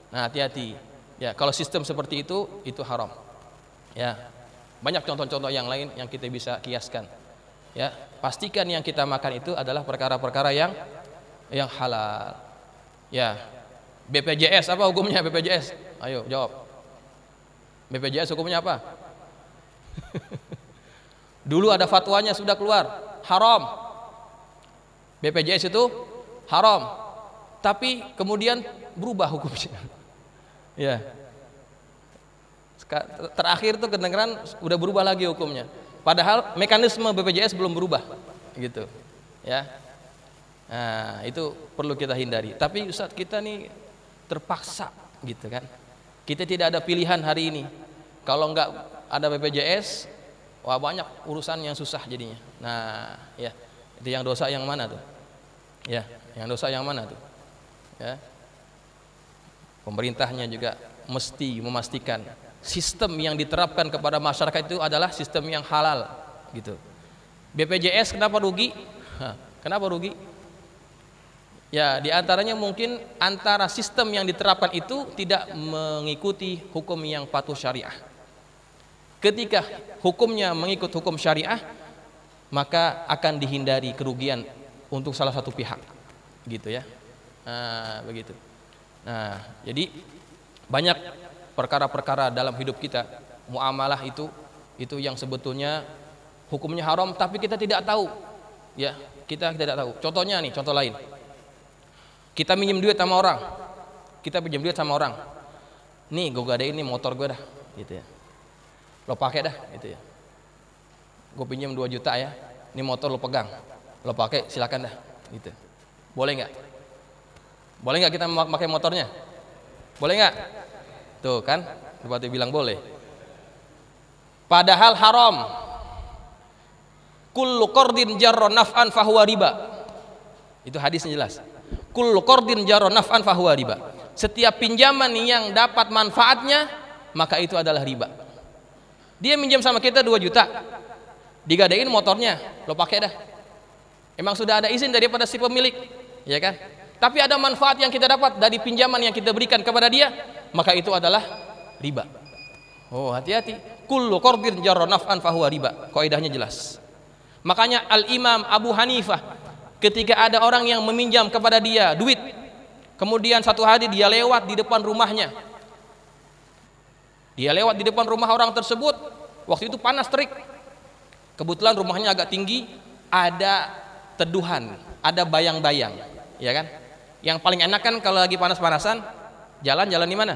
Nah, hati-hati. Ya, kalau sistem seperti itu haram. Ya, banyak contoh-contoh yang lain yang kita bisa kiaskan. Ya, pastikan yang kita makan itu adalah perkara-perkara yang halal. Ya, BPJS apa hukumnya BPJS? Ayo jawab. BPJS hukumnya apa? Dulu ada fatwanya sudah keluar, haram. BPJS itu haram. Tapi kemudian berubah hukumnya. Ya. Terakhir tuh kedengeran udah berubah lagi hukumnya. Padahal mekanisme BPJS belum berubah, gitu. Ya. Nah, itu perlu kita hindari. Tapi Ustaz, kita nih terpaksa, gitu kan. Kita tidak ada pilihan hari ini. Kalau nggak ada BPJS, wah banyak urusan yang susah jadinya. Nah, ya, itu yang dosa yang mana tuh? Ya, yang dosa yang mana tuh? Ya, pemerintahnya juga mesti memastikan sistem yang diterapkan kepada masyarakat itu adalah sistem yang halal, gitu. BPJS kenapa rugi? Kenapa rugi? Ya, diantaranya mungkin antara sistem yang diterapkan itu tidak mengikuti hukum yang patuh syariah. Ketika hukumnya mengikut hukum syariah, maka akan dihindari kerugian untuk salah satu pihak, gitu ya. Nah, begitu. Nah, jadi banyak perkara-perkara dalam hidup kita, muamalah itu yang sebetulnya hukumnya haram, tapi kita tidak tahu. Ya, kita tidak tahu. Contohnya nih, contoh lain. Kita minjem duit sama orang. Nih, gue gadein nih motor gue dah, gitu ya. Lo pakai dah, gitu ya. Gue pinjam 2 juta ya. Ini motor lo pegang. Lo pakai silakan dah, gitu. Boleh nggak? Boleh nggak kita pakai motornya? Boleh nggak? Tuh kan, berarti bilang boleh. Padahal haram. Kullu qardin jarra naf'an fahuwa riba. Itu hadisnya jelas. Kullu qardin jarra naf'an fahuwa riba. Setiap pinjaman yang dapat manfaatnya, maka itu adalah riba. Dia minjam sama kita 2 juta. Digadein motornya, lo pakai dah. Emang sudah ada izin daripada si pemilik, ya kan? Tapi ada manfaat yang kita dapat dari pinjaman yang kita berikan kepada dia, maka itu adalah riba. Oh, hati-hati. Kullu qardin jarra naf'an fahuwa riba. Kaidahnya jelas. Makanya Al-Imam Abu Hanifah ketika ada orang yang meminjam kepada dia duit, kemudian satu hari dia lewat di depan rumahnya. Dia lewat di depan rumah orang tersebut, waktu itu panas terik. Kebetulan rumahnya agak tinggi, ada teduhan, ada bayang-bayang, ya kan? Yang paling enak kan kalau lagi panas-panasan, jalan-jalan di mana?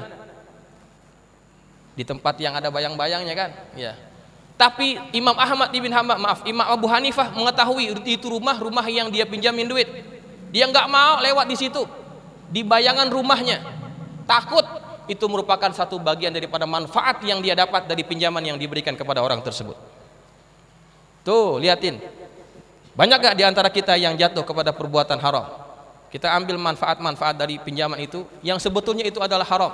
Di tempat yang ada bayang-bayangnya kan? Ya. Tapi Imam Abu Hanifah mengetahui itu rumah yang dia pinjamin duit. Dia nggak mau lewat di situ, di bayangan rumahnya. Takut itu merupakan satu bagian daripada manfaat yang dia dapat dari pinjaman yang diberikan kepada orang tersebut. Tuh, liatin. Banyak gak di antara kita yang jatuh kepada perbuatan haram? Kita ambil manfaat-manfaat dari pinjaman itu yang sebetulnya itu adalah haram.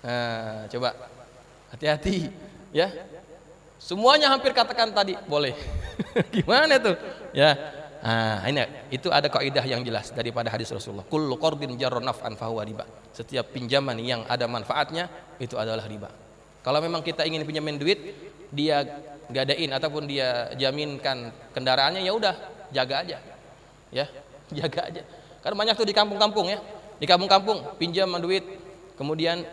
Nah, coba hati-hati ya. Semuanya hampir katakan tadi boleh. Gimana tuh? Ya. Nah, ini itu ada kaidah yang jelas daripada hadis Rasulullah. Kullu qardin jarra naf'an fahuwa riba. Setiap pinjaman yang ada manfaatnya itu adalah riba. Kalau memang kita ingin pinjamin duit, dia gadain ataupun dia jaminkan kendaraannya, ya udah jaga aja, ya jaga aja. Karena banyak tuh di kampung-kampung ya, di kampung-kampung pinjam duit, kemudian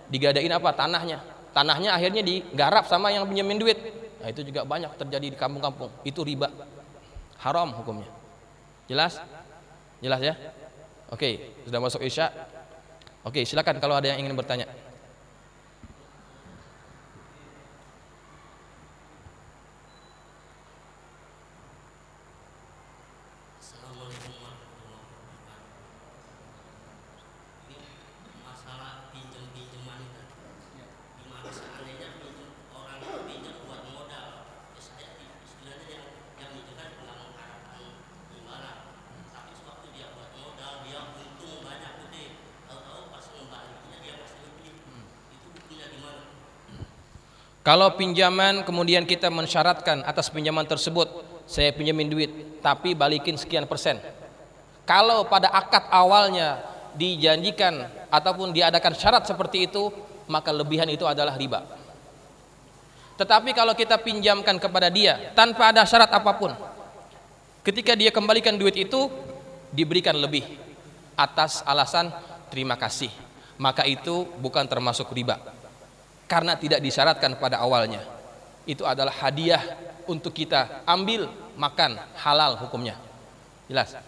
digadain apa tanahnya akhirnya digarap sama yang pinjamin duit. Nah itu juga banyak terjadi di kampung-kampung. Itu riba, haram hukumnya. Jelas? Jelas ya? Oke, sudah masuk Isya. Oke, silakan kalau ada yang ingin bertanya. Kalau pinjaman kemudian kita mensyaratkan atas pinjaman tersebut, saya pinjamin duit tapi balikin sekian persen. Kalau pada akad awalnya dijanjikan ataupun diadakan syarat seperti itu, maka lebihan itu adalah riba. Tetapi kalau kita pinjamkan kepada dia tanpa ada syarat apapun, ketika dia kembalikan duit itu diberikan lebih atas alasan terima kasih, maka itu bukan termasuk riba. Karena tidak disyaratkan pada awalnya. Itu adalah hadiah untuk kita ambil, makan, halal hukumnya. Jelas?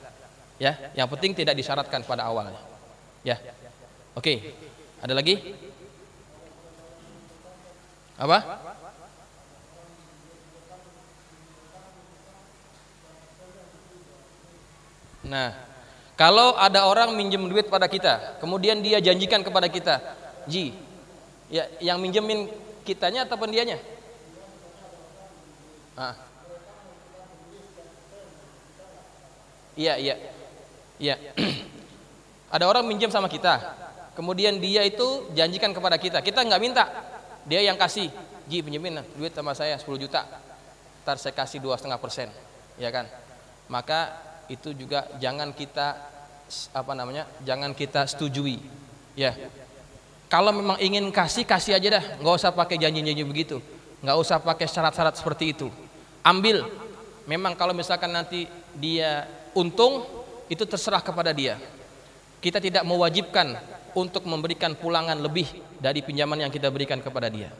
Ya, yang penting tidak disyaratkan pada awalnya. Ya. Oke. Ada lagi? Apa? Nah, kalau ada orang minjem duit pada kita, kemudian dia janjikan kepada kita, "Ji, ya, yang minjemin kitanya ataupun dianya?" Iya. Iya. Ada orang minjem sama kita, kemudian dia itu janjikan kepada kita, kita nggak minta, dia yang kasih, "Ji, pinjemin duit sama saya 10 juta, ntar saya kasih 2,5%, ya kan? Maka itu juga jangan kita jangan kita setujui, ya. Kalau memang ingin kasih aja dah, nggak usah pakai janji-janji begitu, nggak usah pakai syarat-syarat seperti itu. Ambil. Memang kalau misalkan nanti dia untung, itu terserah kepada dia. Kita tidak mewajibkan untuk memberikan pulangan lebih dari pinjaman yang kita berikan kepada dia.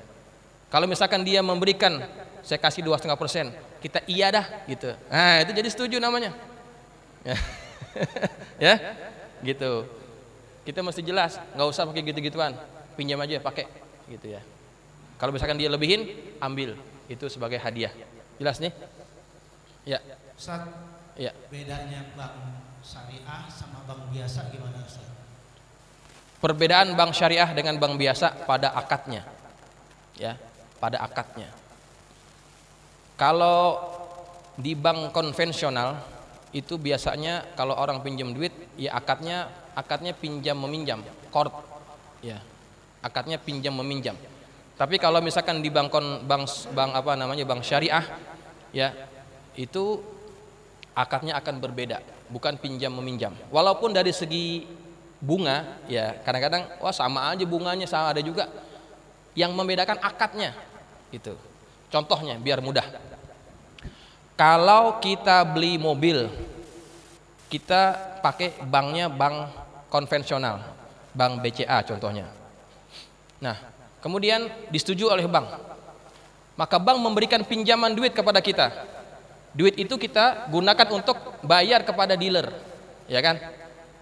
Kalau misalkan dia memberikan, saya kasih 2,5%, kita iya dah gitu. Nah itu jadi setuju namanya. Ya, gitu. Kita mesti jelas, nggak usah pakai gitu-gituan, pinjam aja pakai, gitu ya. Kalau misalkan dia lebihin, ambil, itu sebagai hadiah. Jelas nih? Ya. Ustaz, ya. Bedanya bank syariah sama bank biasa gimana Ustaz? Perbedaan bank syariah dengan bank biasa pada akadnya, ya, pada akadnya. Kalau di bank konvensional itu biasanya kalau orang pinjam duit, ya akadnya pinjam meminjam, qard, ya, akadnya pinjam meminjam. Tapi kalau misalkan di bank syariah, ya, itu akadnya akan berbeda, bukan pinjam meminjam. Walaupun dari segi bunga, ya, kadang-kadang wah sama aja bunganya, sama ada juga. Yang membedakan akadnya, itu. Contohnya biar mudah. Kalau kita beli mobil, kita pakai banknya bank konvensional, bank BCA contohnya. Nah, kemudian disetujui oleh bank, maka bank memberikan pinjaman duit kepada kita. Duit itu kita gunakan untuk bayar kepada dealer, ya kan?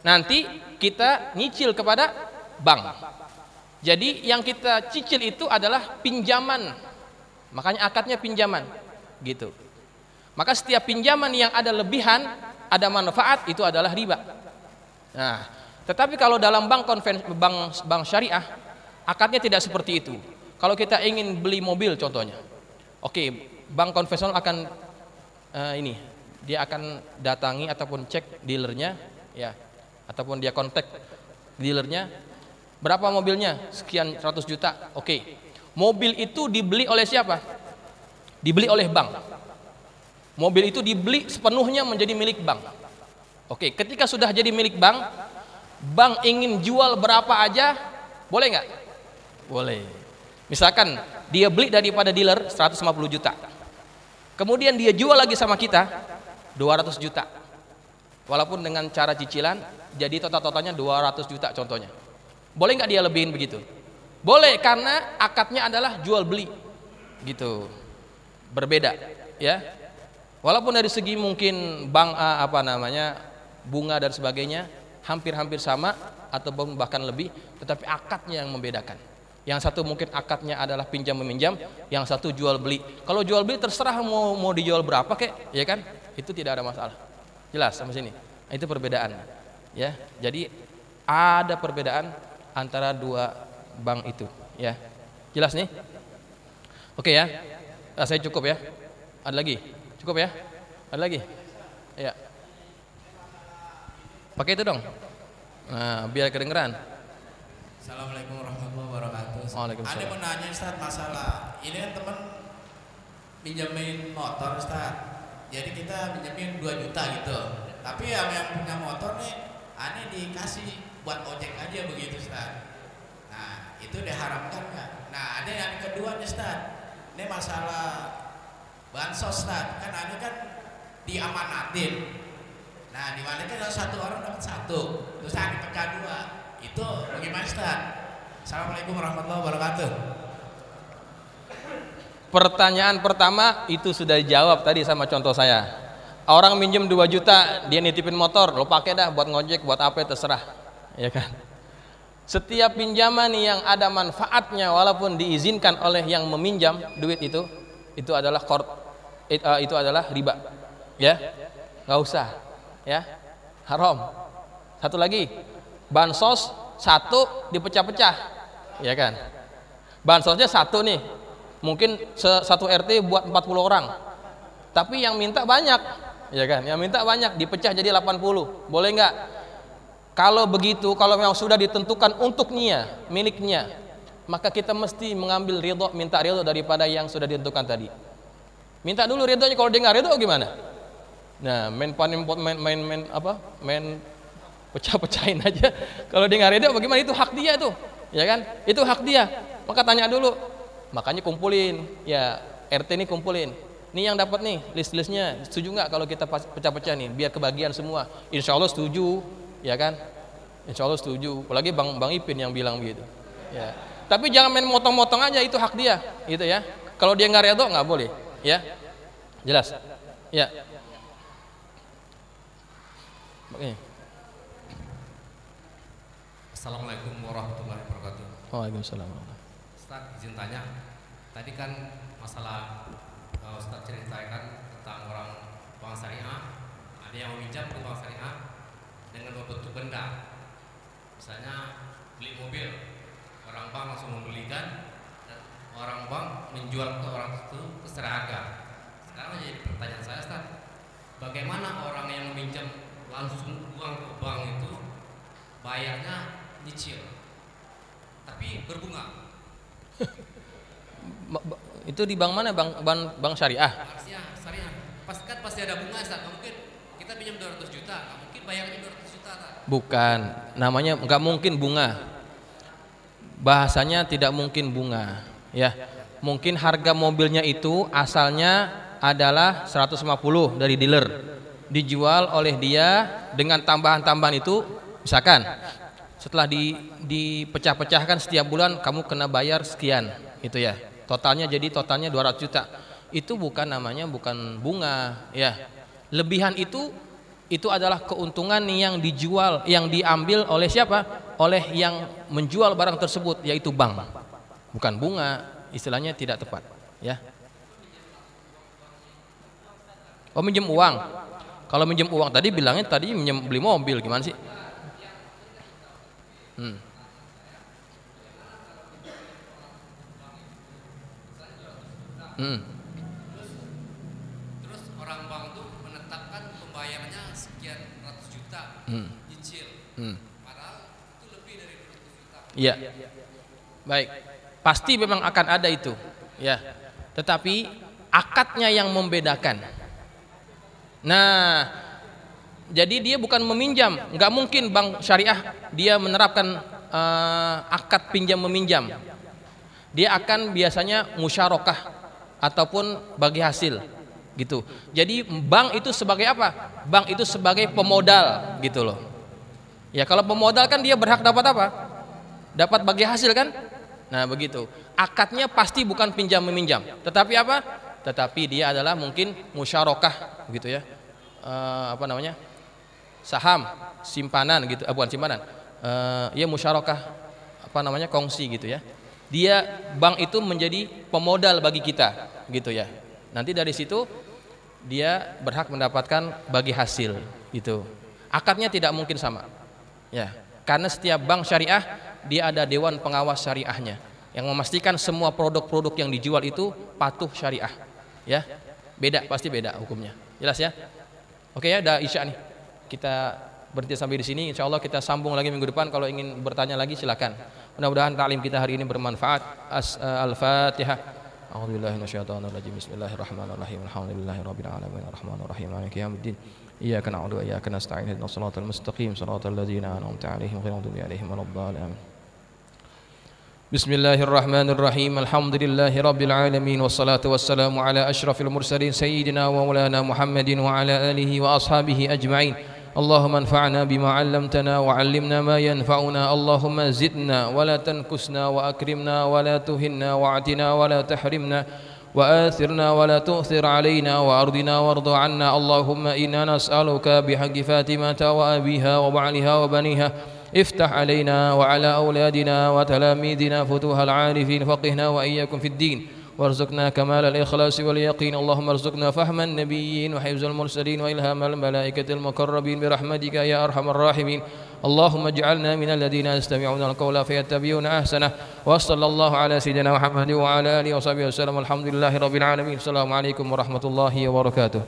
Nanti kita nyicil kepada bank. Jadi yang kita cicil itu adalah pinjaman, makanya akadnya pinjaman, gitu. Maka setiap pinjaman yang ada lebihan, ada manfaat, itu adalah riba. Nah, tetapi kalau dalam bank syariah, akadnya tidak seperti itu. Kalau kita ingin beli mobil contohnya, oke, bank konvensional akan dia akan datangi ataupun cek dealernya, ya, ataupun dia kontak dealernya, berapa mobilnya? Sekian 100 juta. Oke. Mobil itu dibeli oleh siapa? Dibeli oleh bank. Mobil itu dibeli sepenuhnya menjadi milik bank. Oke, ketika sudah jadi milik bank, bank ingin jual berapa aja, boleh nggak? Boleh. Misalkan dia beli daripada dealer 150 juta. Kemudian dia jual lagi sama kita 200 juta. Walaupun dengan cara cicilan, jadi total-totalnya 200 juta contohnya. Boleh nggak dia lebihin begitu? Boleh, karena akadnya adalah jual beli. Gitu. Berbeda, ya. Walaupun dari segi mungkin bank bunga dan sebagainya hampir-hampir sama ataupun bahkan lebih, tetapi akadnya yang membedakan. Yang satu mungkin akadnya adalah pinjam meminjam, yang satu jual beli. Kalau jual beli terserah mau dijual berapa kek, ya kan? Itu tidak ada masalah. Jelas sampai sini. Itu perbedaan. Ya. Jadi ada perbedaan antara dua bank itu, ya. Jelas nih? Oke ya. Saya cukup ya. Ada lagi? Cukup ya? Ada lagi? Ya. Pakai itu dong. Nah, biar kedengeran. Assalamualaikum warahmatullahi wabarakatuh. Waalaikumsalam. Ada mau nanya Ustaz masalah ini kan teman pinjamin motor Ustaz. Jadi kita pinjamin 2 juta gitu. Tapi yang punya motor nih aneh dikasih buat ojek aja begitu Ustaz. Nah, itu diharamkan nggak? Nah, ada yang kedua nih Ustaz. Ini masalah bansos Ustaz. Kan aneh kan diamanatin. Nah, di mana kan satu orang dapat satu, terus aneh pecah 2. Itu bagaimana Ustaz? Assalamualaikum warahmatullahi wabarakatuh. Pertanyaan pertama itu sudah dijawab tadi sama contoh saya. Orang minjem 2 juta, dia nitipin motor, lo pakai dah buat ngojek, buat apa terserah, ya kan? Setiap pinjaman yang ada manfaatnya walaupun diizinkan oleh yang meminjam duit itu adalah itu adalah riba, ya, nggak usah, ya, haram. Satu lagi, bansos satu dipecah-pecah, ya kan? Bansosnya satu nih, mungkin satu RT buat 40 orang, tapi yang minta banyak, ya kan? Yang minta banyak dipecah jadi 80, boleh nggak? Kalau begitu, kalau memang sudah ditentukan untuknya, miliknya, maka kita mesti mengambil ridho, minta ridho daripada yang sudah ditentukan tadi. Minta dulu ridhonya, kalau dia nggak ridho gimana? Nah, main pecah-pecahin aja. Kalau dia nggak ridho bagaimana? Itu hak dia tuh, ya kan? Itu hak dia. Maka tanya dulu. Makanya kumpulin, ya RT ini kumpulin. Nih yang dapat nih list-listnya, setuju nggak kalau kita pecah-pecah nih, biar kebagian semua. Insya Allah setuju, ya kan? Insya Allah setuju. Apalagi Bang Ipin yang bilang begitu. Ya. Tapi jangan main motong-motong aja, itu hak dia, gitu ya. Kalau dia nggak ridho nggak boleh, ya. Jelas? Ya. Oke. Assalamualaikum warahmatullahi wabarakatuh. Waalaikumsalam. Ustaz, izin tanya. Tadi kan masalah Ustaz ceritakan tentang orang bank syariah, ada yang meminjam ke bank syariah dengan berbentuk benda. Misalnya beli mobil, orang bank langsung membelikan dan orang bank menjual ke orang itu secara harga. Sekarang jadi pertanyaan saya, Ustaz, bagaimana orang yang meminjam langsung uang ke bank itu bayarnya nyicil tapi berbunga? Itu di bank mana? Bank syariah? Syariah. Pasti ada bunga, Ustaz. Nggak mungkin kita pinjam 200 juta, nggak mungkin bayarnya 200 juta, Ustaz. Bukan, namanya nggak mungkin bunga. Bahasanya tidak mungkin bunga, ya. Mungkin harga mobilnya itu asalnya adalah 150 dari dealer, dijual oleh dia dengan tambahan-tambahan itu, misalkan setelah dipecah-pecahkan setiap bulan kamu kena bayar sekian, itu ya. Totalnya 200 juta. Itu bukan namanya bukan bunga, ya. Lebihan itu adalah keuntungan yang dijual, yang diambil oleh siapa? Oleh yang menjual barang tersebut, yaitu bank. Bukan bunga, istilahnya tidak tepat, ya. Oh, minjem uang. Kalau minjem uang tadi bilangnya tadi minjem beli mobil, gimana sih? Terus orang bank tuh menetapkan pembayarannya sekian ratus juta cicil, padahal itu lebih dari 200 juta. Iya. Baik. Pasti memang akan ada itu, ya. Tetapi akadnya yang membedakan. Nah, jadi dia bukan meminjam, nggak mungkin bank syariah dia menerapkan akad pinjam meminjam. dia akan biasanya musyarakah ataupun bagi hasil gitu. Jadi bank itu sebagai apa? Bank itu sebagai pemodal gitu loh. Ya kalau pemodal kan dia berhak dapat apa? Dapat bagi hasil kan? Nah begitu. Akadnya pasti bukan pinjam meminjam, tetapi apa? Tetapi dia adalah mungkin musyarakah gitu ya. Apa namanya? Saham, simpanan gitu, bukan simpanan. Ya musyarakah apa namanya? Kongsi gitu ya. Dia bank itu menjadi pemodal bagi kita gitu ya. Nanti dari situ dia berhak mendapatkan bagi hasil gitu. Akadnya tidak mungkin sama. Ya, karena setiap bank syariah dia ada dewan pengawas syariahnya yang memastikan semua produk-produk yang dijual itu patuh syariah. Ya. Beda, pasti beda hukumnya. Jelas ya? Oke ya, udah Isya nih. Kita berhenti sampai di sini. Insyaallah kita sambung lagi minggu depan. Kalau ingin bertanya lagi silakan. Mudah-mudahan taklim kita hari ini bermanfaat. Al-Fatihah. A'udzubillahi minasyaitonirrajim. Bismillahirrahmanirrahim. Alhamdulillahirabbil alamin. Arrahmanirrahim. Maliki yaumiddin. Iyyaka na'budu wa iyyaka nasta'in. Ihdinas siratal mustaqim. Siratal ladzina an'amta 'alaihim ghairil maghdubi 'alaihim waladdallin. Bismillahirrahmanirrahim. Alhamdulillahirabbil alamin. Wassalatu wassalamu ala asyrafil mursalin sayyidina wa maulana Muhammadin wa ala alihi wa ashabihi ajma'in. اللهم انفعنا بما علمتنا وعلمنا ما ينفعنا اللهم زدنا ولا تنكسنا وأكرمنا ولا تهنا واعتنا ولا تحرمنا وآثرنا ولا تؤثر علينا وأرضنا وارض عنا اللهم إنا نسألك بحق فاطمة وأبيها وبعلها وبنيها افتح علينا وعلى أولادنا وتلاميذنا فتوح العارفين فقهنا وإياكم في الدين وارزقنا كمال الإخلاص واليقين اللهم ارزقنا فهم النبيين وحفظ المرسلين وإلهام الملائكة المقربين برحمتك يا أرحم الراحمين اللهم اجعلنا من الذين يستمعون القول فيتبعون أحسنه وصلى الله على سيدنا محمد وعلى آله وصحبه وسلم الحمد لله رب العالمين السلام عليكم ورحمة الله وبركاته.